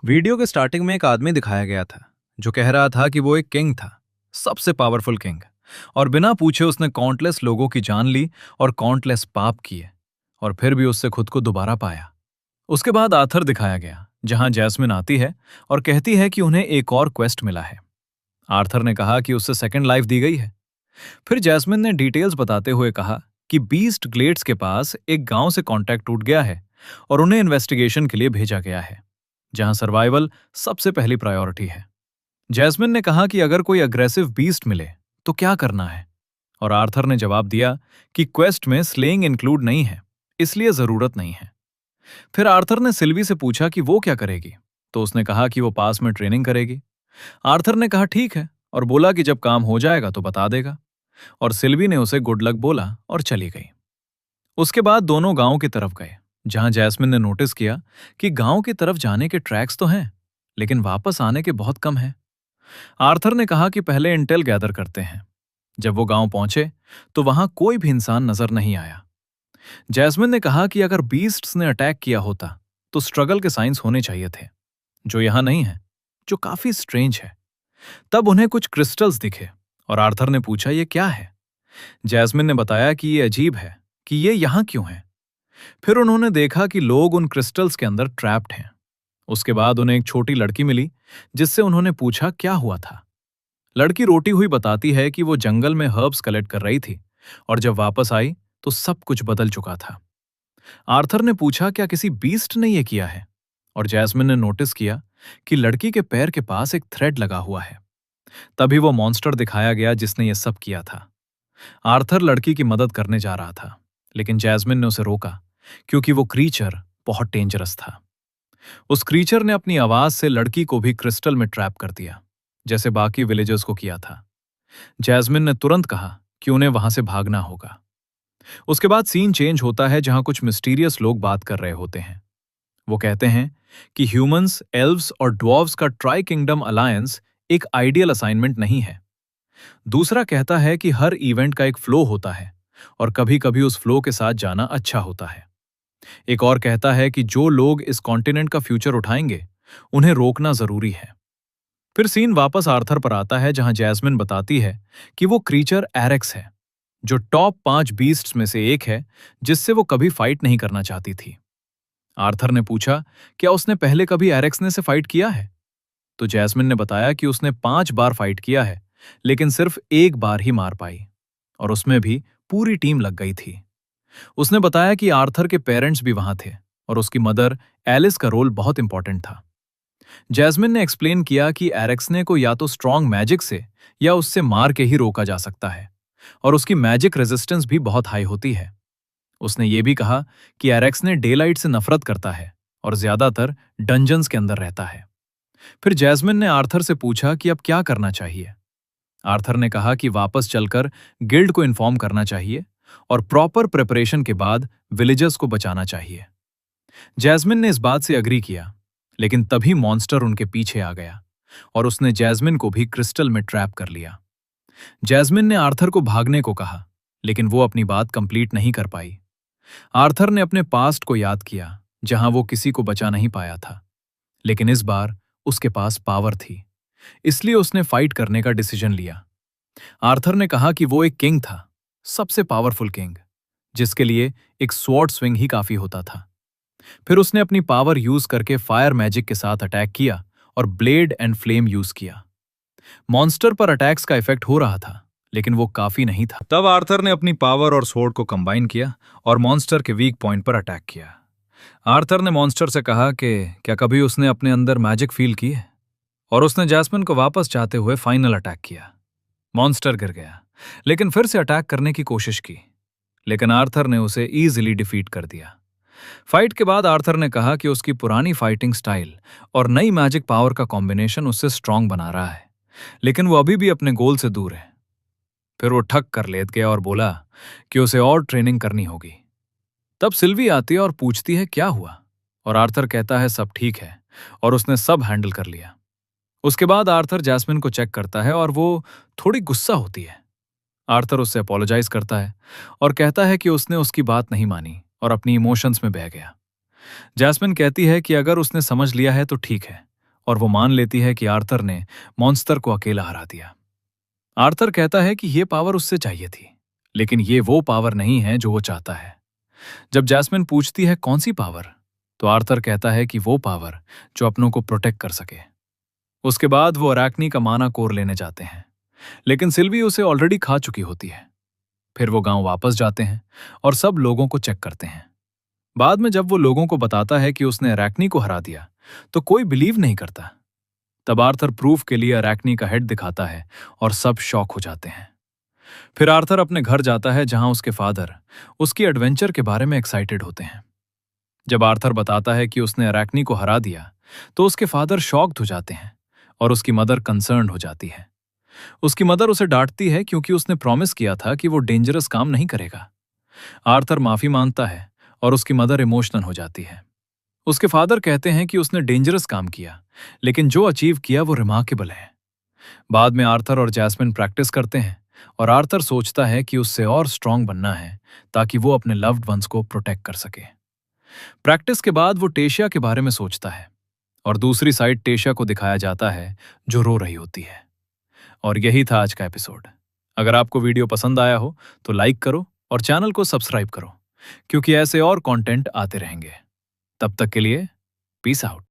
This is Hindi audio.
वीडियो के स्टार्टिंग में एक आदमी दिखाया गया था जो कह रहा था कि वो एक किंग था, सबसे पावरफुल किंग। और बिना पूछे उसने काउंटलेस लोगों की जान ली और काउंटलेस पाप किए, और फिर भी उससे खुद को दोबारा पाया। उसके बाद आर्थर दिखाया गया, जहां जैस्मिन आती है और कहती है कि उन्हें एक और क्वेस्ट मिला है। आर्थर ने कहा कि उससे सेकंड लाइफ दी गई है। फिर जैस्मिन ने डिटेल्स बताते हुए कहा कि बीस्ट ग्लेड्स के पास एक गांव से कांटेक्ट टूट गया है और उन्हें इन्वेस्टिगेशन के लिए भेजा गया है, जहां सर्वाइवल सबसे पहली प्रायोरिटी है। जैस्मिन ने कहा कि अगर कोई अग्रेसिव बीस्ट मिले तो क्या करना है, और आर्थर ने जवाब दिया कि क्वेस्ट में स्लेइंग इंक्लूड नहीं है, इसलिए जरूरत नहीं है। फिर आर्थर ने सिल्वी से पूछा कि वो क्या करेगी, तो उसने कहा कि वो पास में ट्रेनिंग करेगी। आर्थर ने कहा ठीक है, और बोला कि जब काम हो जाएगा तो बता देगा। और सिल्वी ने उसे गुड लक बोला और चली गई। उसके बाद दोनों गांव की तरफ गए, जहां जैस्मिन ने नोटिस किया कि गांव की तरफ जाने के ट्रैक्स तो हैं, लेकिन वापस आने के बहुत कम हैं। आर्थर ने कहा कि पहले इंटेल गैदर करते हैं। जब वो गांव पहुंचे तो वहां कोई भी इंसान नजर नहीं आया। जैस्मिन ने कहा कि अगर बीस्ट्स ने अटैक किया होता तो स्ट्रगल के साइंस होने चाहिए थे, जो यहां नहीं है, जो काफी स्ट्रेंज है। तब उन्हें कुछ क्रिस्टल्स दिखे और आर्थर ने पूछा ये क्या है। जैस्मिन ने बताया कि ये अजीब है कि ये यहां क्यों है। फिर उन्होंने देखा कि लोग उन क्रिस्टल्स के अंदर ट्रैप्ड हैं। उसके बाद उन्हें एक छोटी लड़की मिली, जिससे उन्होंने पूछा क्या हुआ था। लड़की रोटी हुई बताती है कि वो जंगल में हर्ब्स कलेक्ट कर रही थी, और जब वापस आई तो सब कुछ बदल चुका था। आर्थर ने पूछा क्या किसी बीस्ट ने ये किया है, और जैस्मिन ने नोटिस किया कि लड़की के पैर के पास एक थ्रेड लगा हुआ है। तभी वो मॉन्स्टर दिखाया गया जिसने ये सब किया था। आर्थर लड़की की मदद करने जा रहा था, लेकिन जैस्मिन ने उसे रोका, क्योंकि वो क्रीचर बहुत डेंजरस था। उस क्रीचर ने अपनी आवाज से लड़की को भी क्रिस्टल में ट्रैप कर दिया, जैसे बाकी विलेजर्स को किया था। जैस्मिन ने तुरंत कहा कि उन्हें वहां से भागना होगा। उसके बाद सीन चेंज होता है, जहां कुछ मिस्टीरियस लोग बात कर रहे होते हैं। वो कहते हैं कि ह्यूमंस, एल्व्स और ड्वार्व्स का ट्राई किंगडम अलायंस एक आइडियल असाइनमेंट नहीं है। दूसरा कहता है कि हर इवेंट का एक फ्लो होता है, और कभी कभी उस फ्लो के साथ जाना अच्छा होता है। एक और कहता है कि जो लोग इस कॉन्टिनेंट का फ्यूचर उठाएंगे, उन्हें रोकना जरूरी है। फिर सीन वापस आर्थर पर आता है, जहां जैस्मिन बताती है कि वो क्रीचर एरेक्स है, जो टॉप 5 बीस्ट्स में से एक है, जिससे वो कभी फाइट नहीं करना चाहती थी। आर्थर ने पूछा क्या उसने पहले कभी एरेक्सने से फाइट किया है, तो जैस्मिन ने बताया कि उसने 5 बार फाइट किया है, लेकिन सिर्फ एक बार ही मार पाई, और उसमें भी पूरी टीम लग गई थी। उसने बताया कि आर्थर के पेरेंट्स भी वहां थे, और उसकी मदर एलिस का रोल बहुत इंपॉर्टेंट था। जैस्मिन ने एक्सप्लेन किया कि एरेक्सने को या तो स्ट्रॉन्ग मैजिक से या उससे मार के ही रोका जा सकता है, और उसकी मैजिक रेजिस्टेंस भी बहुत हाई होती है। उसने ये भी कहा कि एरेक्सने डेलाइट से नफरत करता है और ज्यादातर डंजन्स के अंदर रहता है। फिर जैस्मिन ने आर्थर से पूछा कि अब क्या करना चाहिए। आर्थर ने कहा कि वापस चलकर गिल्ड को इन्फॉर्म करना चाहिए, और प्रॉपर प्रिपरेशन के बाद विलेजर्स को बचाना चाहिए। जैस्मिन ने इस बात से अग्री किया, लेकिन तभी मॉन्स्टर उनके पीछे आ गया, और उसने जैस्मिन को भी क्रिस्टल में ट्रैप कर लिया। जैस्मिन ने आर्थर को भागने को कहा, लेकिन वो अपनी बात कंप्लीट नहीं कर पाई। आर्थर ने अपने पास्ट को याद किया, जहां वो किसी को बचा नहीं पाया था, लेकिन इस बार उसके पास पावर थी, इसलिए उसने फाइट करने का डिसीजन लिया। आर्थर ने कहा कि वो एक किंग था, सबसे पावरफुल किंग, जिसके लिए एक स्वॉर्ड स्विंग ही काफी होता था। फिर उसने अपनी पावर यूज करके फायर मैजिक के साथ अटैक किया और ब्लेड एंड फ्लेम यूज किया। मॉन्स्टर पर अटैक्स का इफेक्ट हो रहा था, लेकिन वो काफी नहीं था। तब आर्थर ने अपनी पावर और स्वॉर्ड को कंबाइन किया और मॉन्स्टर के वीक पॉइंट पर अटैक किया। आर्थर ने मॉन्स्टर से कहा कि क्या कभी उसने अपने अंदर मैजिक फील की है, और उसने जैस्मिन को वापस चाहते हुए फाइनल अटैक किया। मॉन्स्टर गिर गया, लेकिन फिर से अटैक करने की कोशिश की, लेकिन आर्थर ने उसे इजीली डिफीट कर दिया। फाइट के बाद आर्थर ने कहा कि उसकी पुरानी फाइटिंग स्टाइल और नई मैजिक पावर का कॉम्बिनेशन उससे स्ट्रांग बना रहा है, लेकिन वो अभी भी अपने गोल से दूर है। फिर वो ठक कर लेट गया और बोला कि उसे और ट्रेनिंग करनी होगी। तब सिल्वी आती है और पूछती है क्या हुआ, और आर्थर कहता है सब ठीक है, और उसने सब हैंडल कर लिया। उसके बाद आर्थर जैस्मिन को चेक करता है और वो थोड़ी गुस्सा होती है। आर्थर उससे अपोलोजाइज करता है और कहता है कि उसने उसकी बात नहीं मानी और अपनी इमोशंस में बह गया। जैस्मिन कहती है कि अगर उसने समझ लिया है तो ठीक है, और वो मान लेती है कि आर्थर ने मॉन्स्टर को अकेला हरा दिया। आर्थर कहता है कि ये पावर उससे चाहिए थी, लेकिन ये वो पावर नहीं है जो वो चाहता है। जब जैस्मिन पूछती है कौन सी पावर, तो आर्थर कहता है कि वो पावर जो अपनों को प्रोटेक्ट कर सके। उसके बाद वो अराकनी का माना कोर लेने जाते हैं, लेकिन सिल्वी उसे ऑलरेडी खा चुकी होती है। फिर वो गांव वापस जाते हैं और सब लोगों को चेक करते हैं। बाद में जब वो लोगों को बताता है कि उसने अराकनी को हरा दिया, तो कोई बिलीव नहीं करता। तब आर्थर प्रूफ के लिए अराकनी का हेड दिखाता है और सब शॉक हो जाते हैं। फिर आर्थर अपने घर जाता है जहां उसके फादर उसकी एडवेंचर के बारे में एक्साइटेड होते हैं। जब आर्थर बताता है कि उसने अराकनी को हरा दिया, तो उसके फादर शॉक्ड हो जाते हैं और उसकी मदर कंसर्न्ड हो जाती है। उसकी मदर उसे डांटती है क्योंकि उसने प्रॉमिस किया था कि वो डेंजरस काम नहीं करेगा। आर्थर माफी मांगता है और उसकी मदर इमोशनल हो जाती है। उसके फादर कहते हैं कि उसने डेंजरस काम किया, लेकिन जो अचीव किया वो रिमार्केबल है। बाद में आर्थर और जैस्मिन प्रैक्टिस करते हैं और आर्थर सोचता है कि उससे और स्ट्रांग बनना है ताकि वो अपने लव्ड वंस को प्रोटेक्ट कर सके। प्रैक्टिस के बाद वो टेशिया के बारे में सोचता है और दूसरी साइड टेशिया को दिखाया जाता है जो रो रही होती है। और यही था आज का एपिसोड। अगर आपको वीडियो पसंद आया हो तो लाइक करो और चैनल को सब्सक्राइब करो, क्योंकि ऐसे और कंटेंट आते रहेंगे। तब तक के लिए पीस आउट।